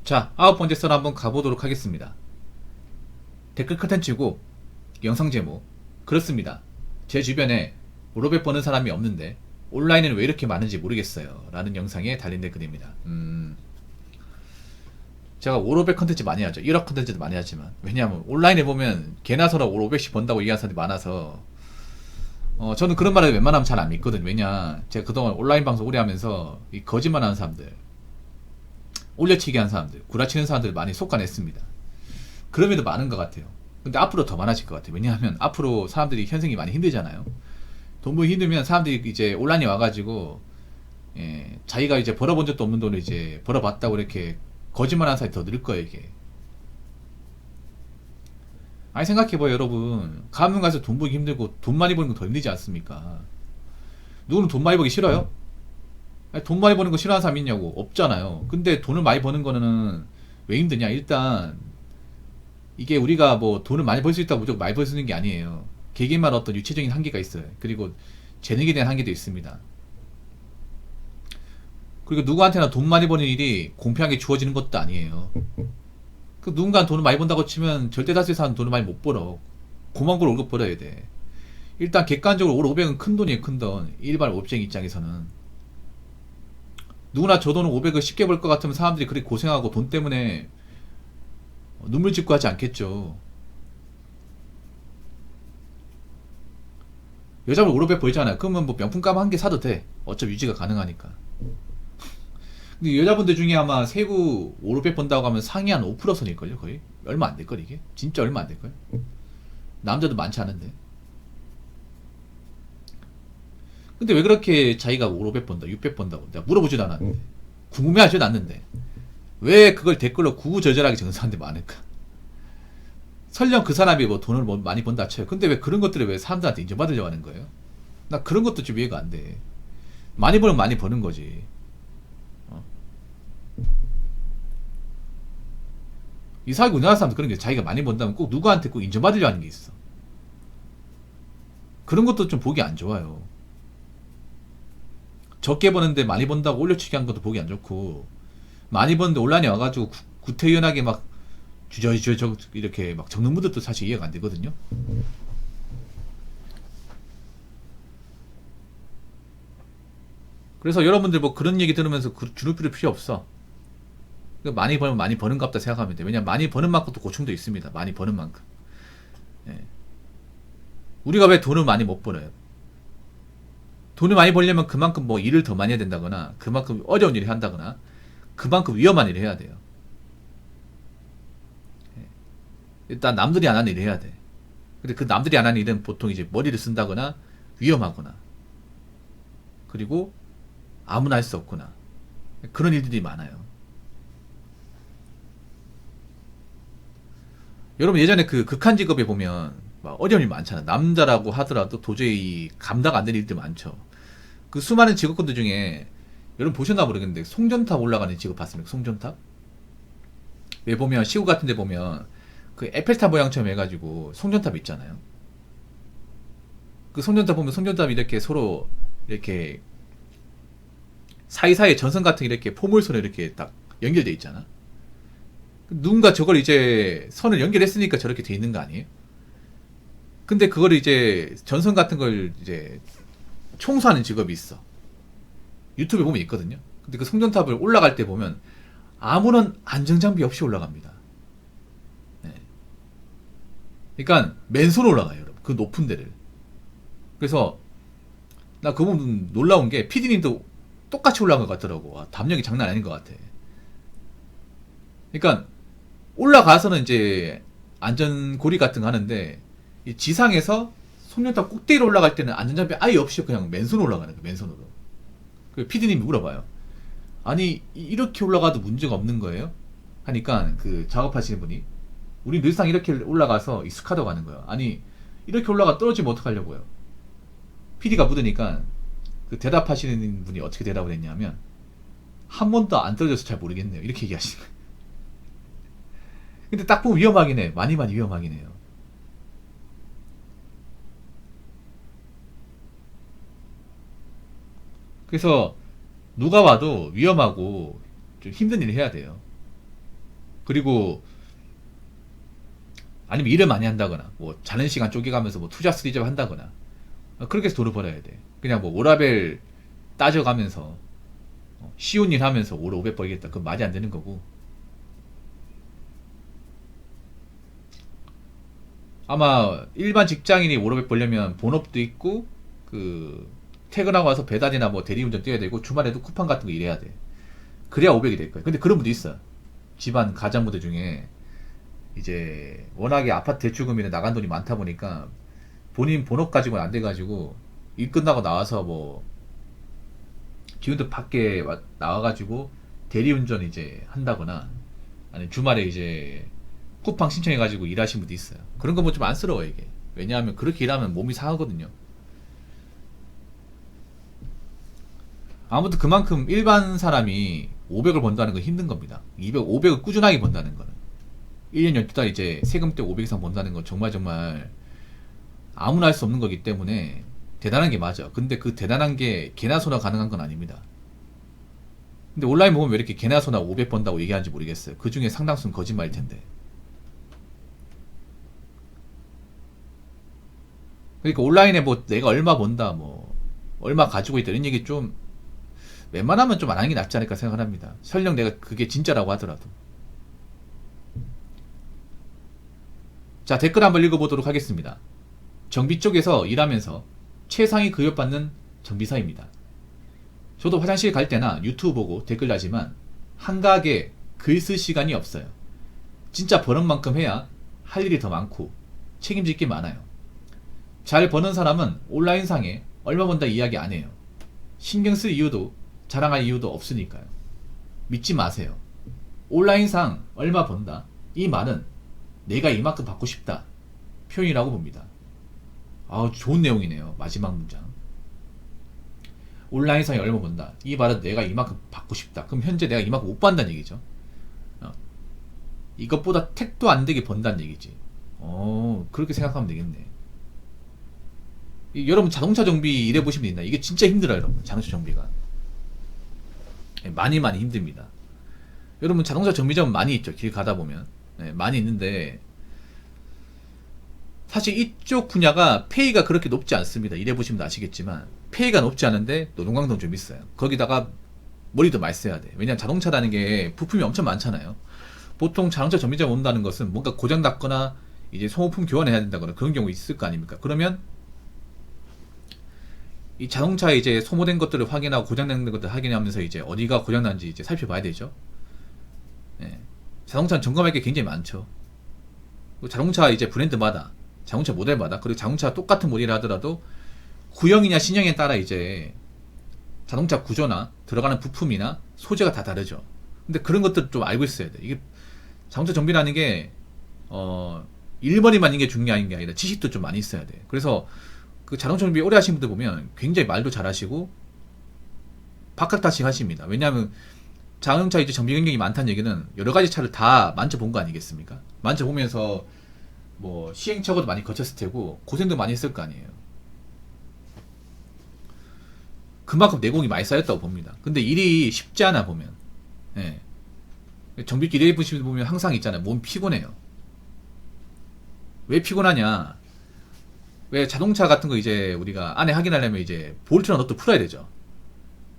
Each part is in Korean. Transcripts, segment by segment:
자, 9번째 썰 한번 가보도록 하겠습니다. 댓글 컨텐츠고 영상 제목 그렇습니다. 제 주변에 오로백 버는 사람이 없는데 온라인에는 왜 이렇게 많은지 모르겠어요 라는 영상에 달린 댓글입니다. 제가 오로백 컨텐츠 많이 하죠. 1억 컨텐츠도 많이 하지만 왜냐하면 온라인에 보면 개나 소나 오로백씩 번다고 얘기하는 사람들이 많아서 저는 그런 말을 웬만하면 잘 안 믿거든요. 왜냐 제가 그동안 온라인 방송 오래 하면서 이 거짓말하는 사람들, 올려치기 하는 사람들, 구라치는 사람들 많이 속아냈습니다. 그럼에도 많은 것 같아요. 근데 앞으로 더 많아질 것 같아요. 왜냐하면 앞으로 사람들이 현생이 많이 힘들잖아요. 돈 벌기 힘들면 사람들이 이제 온라인에 와가지고 자기가 이제 벌어본 적도 없는 돈을 이제 벌어봤다고 이렇게 거짓말하는 사람이 더 늘 거예요. 이게 아니 생각해봐요 여러분. 가면 가서 돈 벌기 힘들고 돈 많이 버는 건 더 힘들지 않습니까? 누구는 돈 많이 벌기 싫어요? 아니, 돈 많이 버는 거 싫어하는 사람 있냐고? 없잖아요. 근데 돈을 많이 버는 거는 왜 힘드냐? 일단 이게 우리가 뭐 돈을 많이 벌 수 있다고 무조건 많이 벌 수 있는 게 아니에요. 개개인마다 어떤 유체적인 한계가 있어요. 그리고 재능에 대한 한계도 있습니다. 그리고 누구한테나 돈 많이 버는 일이 공평하게 주어지는 것도 아니에요. 그 누군가는 돈을 많이 번다고 치면 절대 다수의 사람은 돈을 많이 못 벌어. 고만 걸 월급 벌어야 돼. 일단 객관적으로 올 500은 큰 돈이에요. 큰 돈. 일반 업쟁이 입장에서는 누구나 저 돈은 500을 쉽게 벌 것 같으면 사람들이 그렇게 고생하고 돈 때문에 눈물 짓고 하지 않겠죠. 여자분 500 벌잖아요. 그러면 뭐 명품 가방 한 개 사도 돼. 어차피 유지가 가능하니까. 근데 여자분들 중에 아마 세부 500 번다고 하면 상위 한 5% 선일걸요, 거의? 얼마 안 될걸, 이게? 진짜 얼마 안 될걸? 남자도 많지 않은데. 근데 왜 그렇게 자기가 500 번다, 600 번다고 내가 물어보지도 않았는데. 궁금해하지도 않는데. 왜 그걸 댓글로 구구절절하게 적는 사람들이 많을까? 설령 그 사람이 뭐 돈을 뭐 많이 번다 쳐요. 근데 왜 그런 것들을 왜 사람들한테 인정받으려고 하는 거예요? 나 그런 것도 좀 이해가 안 돼. 많이 벌면 많이 버는 거지. 어? 이 사회 우리나라 사람들 그런 게 자기가 많이 번다면 꼭 누구한테 꼭 인정받으려 하는 게 있어. 그런 것도 좀 보기 안 좋아요. 적게 버는데 많이 번다고 올려치기 한 것도 보기 안 좋고, 많이 버는데 온라인에 와가지고 구태연하게 막 주저주저 이렇게 막 적는 분들도 사실 이해가 안 되거든요. 그래서 여러분들 뭐 그런 얘기 들으면서 주눅 필요 없어. 많이 벌면 많이 버는 것 같다 생각하면 돼. 왜냐면 많이 버는 만큼 또 고충도 있습니다. 많이 버는 만큼. 예. 우리가 왜 돈을 많이 못 벌어요? 돈을 많이 벌려면 그만큼 뭐 일을 더 많이 해야 된다거나, 그만큼 어려운 일을 한다거나, 그만큼 위험한 일을 해야 돼요. 예. 일단 남들이 안 하는 일을 해야 돼. 근데 그 남들이 안 하는 일은 보통 이제 머리를 쓴다거나, 위험하거나, 그리고 아무나 할 수 없거나, 그런 일들이 많아요. 여러분 예전에 그 극한 직업에 보면 막 어려운 일 많잖아. 남자라고 하더라도 도저히 감당 안 되는 일들 많죠. 그 수많은 직업군들 중에 여러분 보셨나 모르겠는데 송전탑 올라가는 직업 봤습니까? 송전탑? 왜 보면 시골 같은 데 보면 그 에펠탑 모양처럼 해가지고 송전탑 있잖아요. 그 송전탑 보면 송전탑이 이렇게 서로 이렇게 사이사이에 전선 같은 이렇게 포물선에 이렇게 딱 연결돼 있잖아. 누군가 저걸 이제 선을 연결했으니까 저렇게 돼 있는 거 아니에요? 근데 그걸 이제 전선 같은 걸 이제 청소하는 직업이 있어. 유튜브에 보면 있거든요. 근데 그 송전탑을 올라갈 때 보면 아무런 안전장비 없이 올라갑니다. 네. 그러니까 맨손 올라가요, 여러분. 그 높은 데를. 그래서 나 그 부분 놀라운 게 PD님도 똑같이 올라간 것 같더라고. 와, 담력이 장난 아닌 것 같아. 그러니까 올라가서는 이제 안전고리 같은 거 하는데 이 지상에서 송전탑 꼭대기로 올라갈 때는 안전장비 아예 없이 그냥 맨손으로 올라가는 거예요. 맨손으로. 그 PD님이 물어봐요. 아니 이렇게 올라가도 문제가 없는 거예요? 하니까 그 작업하시는 분이 우리 늘상 이렇게 올라가서 익숙하다고 하는 거예요. 아니 이렇게 올라가 떨어지면 어떡하려고요? PD가 묻으니까 그 대답하시는 분이 어떻게 대답을 했냐면 한 번도 안 떨어져서 잘 모르겠네요. 이렇게 얘기하시는 거예요. 근데 딱 보면 위험하긴 해. 많이 위험하긴 해요. 그래서 누가 와도 위험하고 좀 힘든 일을 해야 돼요. 그리고 아니면 일을 많이 한다거나 뭐 자는 시간 쪼개가면서 뭐 투자 스리잡 한다거나 그렇게 해서 돈을 벌어야 돼. 그냥 뭐 오라벨 따져가면서 쉬운 일 하면서 월 500 벌겠다. 그건 말이 안 되는 거고. 아마 일반 직장인이 월 500 벌려면 본업도 있고 그 퇴근하고 와서 배달이나 뭐 대리운전 뛰어야 되고 주말에도 쿠팡 같은 거 일해야 돼. 그래야 500이 될 거야. 근데 그런 분도 있어. 집안 가장부들 중에 이제 워낙에 아파트 대출금이나 나간 돈이 많다 보니까 본인 본업 가지고는 안 돼가지고 일 끝나고 나와서 뭐 기운도 밖에 나와가지고 대리운전 이제 한다거나 아니 주말에 이제 쿠팡 신청해가지고 일하시는 분도 있어요. 그런 거 뭐 좀 안쓰러워 이게. 왜냐하면 그렇게 일하면 몸이 상하거든요. 아무튼 그만큼 일반 사람이 500을 번다는 건 힘든 겁니다. 500을 꾸준하게 번다는 거는 1년 12달 이제 세금 때 500 이상 번다는 건 정말 정말 아무나 할 수 없는 거기 때문에 대단한 게 맞아. 근데 그 대단한 게 개나 소나 가능한 건 아닙니다. 근데 온라인 보면 왜 이렇게 개나 소나 500 번다고 얘기하는지 모르겠어요. 그 중에 상당수는 거짓말일 텐데. 그러니까 온라인에 뭐 내가 얼마 번다 뭐 얼마 가지고 있다 이런 얘기 좀 웬만하면 좀 안 하는 게 낫지 않을까 생각을 합니다. 설령 내가 그게 진짜라고 하더라도. 자, 댓글 한번 읽어보도록 하겠습니다. 정비 쪽에서 일하면서 최상위 급여받는 정비사입니다. 저도 화장실 갈 때나 유튜브 보고 댓글 다지만 한가하게 글 쓸 시간이 없어요. 진짜 버는 만큼 해야 할 일이 더 많고 책임질 게 많아요. 잘 버는 사람은 온라인상에 얼마 번다 이야기 안 해요. 신경 쓸 이유도 자랑할 이유도 없으니까요. 믿지 마세요. 온라인상 얼마 번다 이 말은 내가 이만큼 받고 싶다 표현이라고 봅니다. 아우 좋은 내용이네요. 마지막 문장. 온라인상에 얼마 번다 이 말은 내가 이만큼 받고 싶다. 그럼 현재 내가 이만큼 못 받는다는 얘기죠. 이것보다 택도 안 되게 번다는 얘기지. 그렇게 생각하면 되겠네. 여러분 자동차 정비 일해보시면 된다. 이게 진짜 힘들어요. 여러분 자동차 정비가 많이 힘듭니다. 여러분 자동차 정비점 많이 있죠. 길 가다 보면 많이 있는데 사실 이쪽 분야가 페이가 그렇게 높지 않습니다. 일해보시면 아시겠지만 페이가 높지 않은데 노동강도는 좀 있어요. 거기다가 머리도 많이 써야 돼. 왜냐면 자동차라는 게 부품이 엄청 많잖아요. 보통 자동차 정비점 온다는 것은 뭔가 고장 났거나 이제 소모품 교환해야 된다거나 그런 경우 있을 거 아닙니까? 그러면 이 자동차에 이제 소모된 것들을 확인하고 고장난 것들을 확인하면서 이제 어디가 고장난지 이제 살펴봐야 되죠. 자동차는 점검할 게 굉장히 많죠. 자동차 이제 브랜드마다 자동차 모델마다 그리고 자동차 똑같은 모델을 하더라도 구형이냐 신형에 따라 이제 자동차 구조나 들어가는 부품이나 소재가 다 다르죠. 근데 그런 것들 좀 알고 있어야 돼. 이게 자동차 정비라는 게 일머리만 있는 게 중요한 게 아니라 지식도 좀 많이 있어야 돼. 그래서 그 자동차 정비 오래 하신 분들 보면 굉장히 말도 잘하시고 박학다식 하십니다. 왜냐하면 자동차 이제 정비 경력이 많다는 얘기는 여러 가지 차를 다 만져본 거 아니겠습니까? 만져보면서 뭐 시행착오도 많이 거쳤을 테고 고생도 많이 했을 거 아니에요. 그만큼 내공이 많이 쌓였다고 봅니다. 근데 일이 쉽지 않아 보면 정비길 일해보시면 보면 항상 있잖아요. 몸 피곤해요. 왜 피곤하냐? 왜 자동차 같은 거 이제 우리가 안에 확인하려면 이제 볼트나 넛도 풀어야 되죠.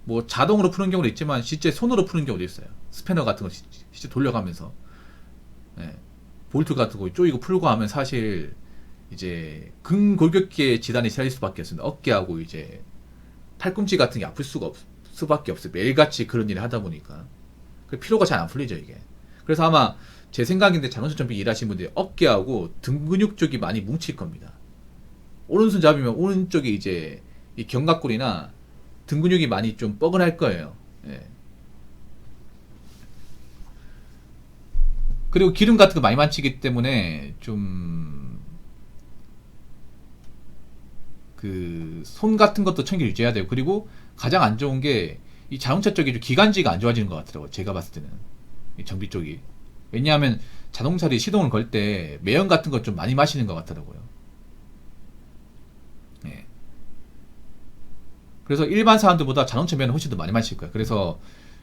뭐 자동으로 푸는 경우도 있지만 실제 손으로 푸는 경우도 있어요. 스패너 같은 거 실제 돌려가면서 볼트 같은 거 쪼이고 풀고 하면 사실 이제 근골격계 질환이 생길 수밖에 없습니다. 어깨하고 이제 팔꿈치 같은 게 아플 수밖에 없어요. 매일같이 그런 일을 하다 보니까 피로가 잘 안 풀리죠 이게. 그래서 아마 제 생각인데 자동차 정비 일하시는 분들이 어깨하고 등 근육 쪽이 많이 뭉칠 겁니다. 오른손 잡으면 오른쪽에 이제 이 견갑골이나 등 근육이 많이 좀 뻐근할 거예요. 그리고 기름 같은 거 많이 만지기 때문에 좀 그 손 같은 것도 청결 유지해야 되고 그리고 가장 안 좋은 게 이 자동차 쪽이 좀 기관지가 안 좋아지는 것 같더라고요. 제가 봤을 때는 이 정비 쪽이. 왜냐하면 자동차들이 시동을 걸 때 매연 같은 거 좀 많이 마시는 것 같더라고요. 그래서 일반 사람들보다 자동차 매연을 훨씬 더 많이 마실 거예요. 그래서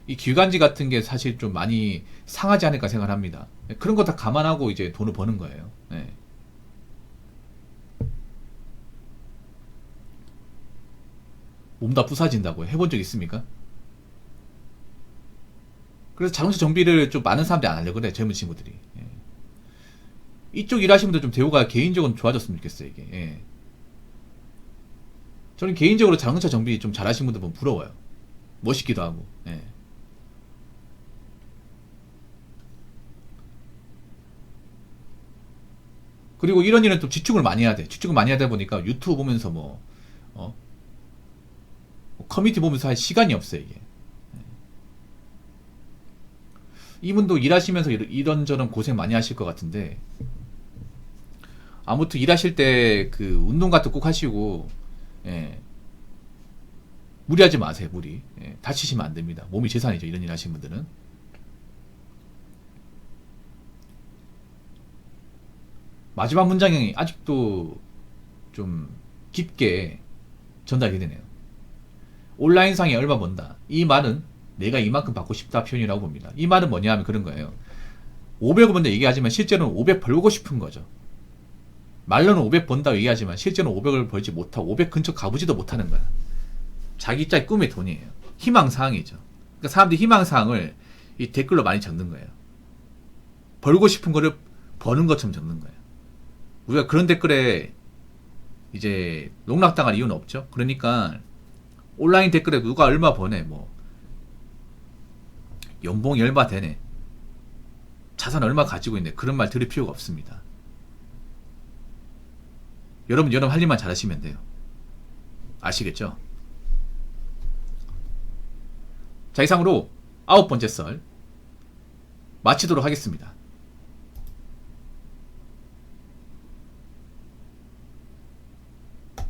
이 기관지 같은 게 사실 좀 많이 상하지 않을까 생각합니다. 그런 거 다 감안하고 이제 돈을 버는 거예요. 네. 몸 다 부사진다고 해본 적 있습니까? 그래서 자동차 정비를 좀 많은 사람들이 안 하려고 그래, 젊은 친구들이. 예. 이쪽 일하시는 분들 좀 대우가 개인적으로 좋아졌으면 좋겠어요, 이게. 예. 저는 개인적으로 자동차 정비 좀 잘하시는 분들 보면 부러워요. 멋있기도 하고. 예. 그리고 이런 일은 또 집중을 많이 해야 돼. 집중을 많이 하다 보니까 유튜브 보면서 어? 커뮤니티 보면서 할 시간이 없어요, 이게. 이분도 일하시면서 이런저런 고생 많이 하실 것 같은데, 아무튼 일하실 때 그 운동 같은 거 꼭 하시고, 예. 무리하지 마세요, 무리. 예. 다치시면 안 됩니다. 몸이 재산이죠, 이런 일 하시는 분들은. 마지막 문장이 아직도 좀 깊게 전달이 되네요. 온라인상에 얼마 번다. 이 말은 내가 이만큼 받고 싶다 표현이라고 봅니다. 이 말은 뭐냐 하면 그런 거예요. 500을 번다 얘기하지만 실제로는 500 벌고 싶은 거죠. 말로는 500 번다고 얘기하지만 실제로는 500을 벌지 못하고 500 근처 가보지도 못하는 거야. 자기 짜의 꿈의 돈이에요. 희망사항이죠. 그러니까 사람들이 희망사항을 이 댓글로 많이 적는 거예요. 벌고 싶은 거를 버는 것처럼 적는 거예요. 우리가 그런 댓글에 이제 농락당할 이유는 없죠. 그러니까 온라인 댓글에 누가 얼마 버네, 뭐 연봉이 얼마 되네, 자산 얼마 가지고 있네, 그런 말 들을 필요가 없습니다. 여러분 할 일만 잘하시면 돼요. 아시겠죠? 자, 이상으로 9번째 썰 마치도록 하겠습니다.